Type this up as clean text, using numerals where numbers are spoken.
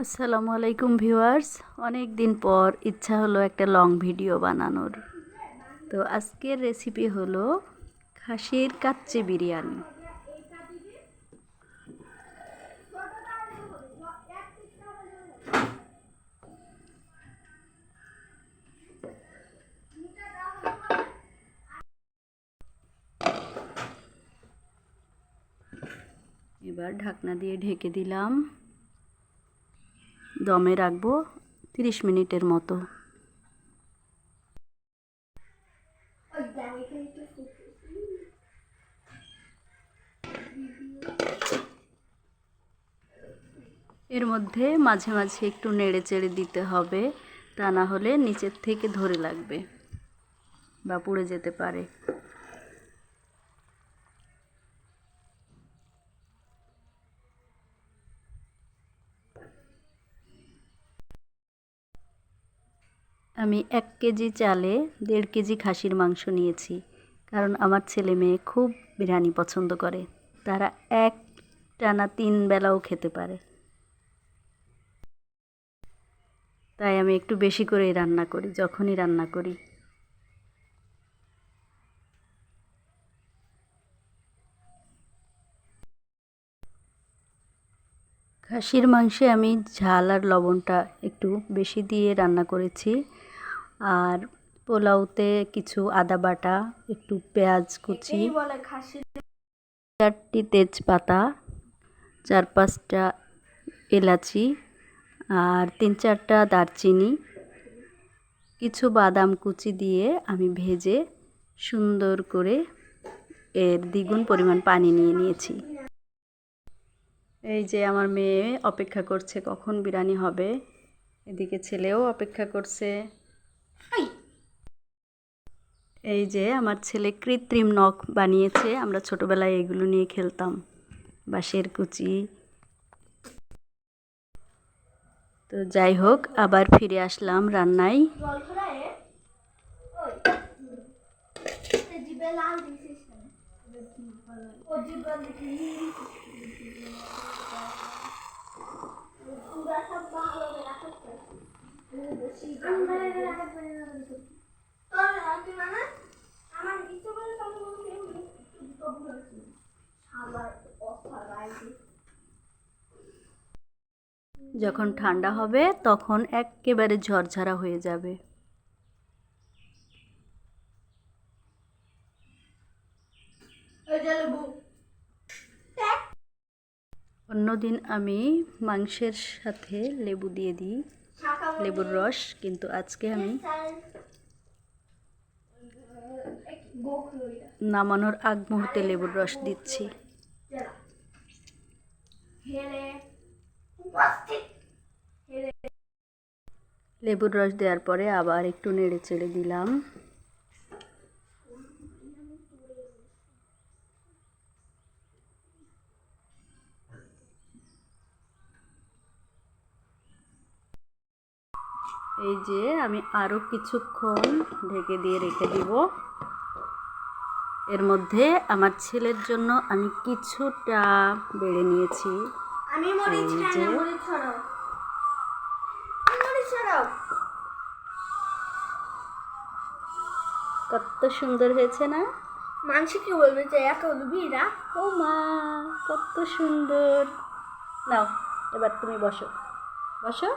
আসসালামু আলাইকুম ভিউয়ার্স, অনেক দিন পর ইচ্ছা হলো একটা লং ভিডিও বানানোর। তো আজকের রেসিপি হলো খাসির কাচ্চি বিরিয়ানি। এবার ঢাকনা দিয়ে ঢেকে দিলাম, দমে রাখবো 30 মিনিটের মতো। এর মধ্যে মাঝে মাঝে একটু নেড়ে চেড়ে দিতে হবে, তা না হলে নিচের থেকে ধরে লাগবে বা পুড়ে যেতে পারে। আমি 1 কেজি চালে 1.5 কেজি খাসির মাংস নিয়েছি, কারণ আমার ছেলে মেয়ে খুব বিরিয়ানি পছন্দ করে। তারা এক টানা 3 বেলাও খেতে পারে, তাই আমি একটু বেশি করেই রান্না করি যখনই রান্না করি। খাসির মাংসে আমি ঝাল আর লবণটা একটু বেশি দিয়ে রান্না করেছি। আর পোলাওতে কিছু আদা বাটা, একটু পেঁয়াজ কুচি, 4টি তেজপাতা, 4-5টা এলাচি আর 3-4টা দারচিনি, কিছু বাদাম কুচি দিয়ে আমি ভেজে সুন্দর করে এর দ্বিগুণ পরিমাণ পানি নিয়ে নিয়েছি। এই যে আমার মেয়ে অপেক্ষা করছে কখন বিরিয়ানি হবে, এদিকে ছেলেও অপেক্ষা করছে। এই যে আমার ছেলে কৃত্রিম নখ বানিয়েছে, আমরা ছোটবেলায় এগুলো নিয়ে খেলতাম, বাঁশের কুচি। তো যাই হোক, আবার ফিরে আসলাম রান্নায়। যখন ঠান্ডা হবে তখন একেবারে ঝরঝরা হয়ে যাবে। অন্যদিন আমি মাংসের সাথে লেবু দিয়ে দিই, লেবুর রস, কিন্তু আজকে আমি নামানোর আগ মুহূর্তে লেবুর রস দিচ্ছি। লেবুর রস দেওয়ার পরে আবার একটু নেড়ে চেড়ে দিলাম। এই যে আমি আরও কিছুক্ষণ ঢেকে দিয়ে রেখে দিব। এর মধ্যে আমার ছেলের জন্য আমি কিছুটা বেড়ে নিয়েছি। কত সুন্দর হয়েছে না? মানুষ কি বলবে যে এত লুবিরা? ও মা, কত সুন্দর! নাও এবার তুমি বসো, বসো।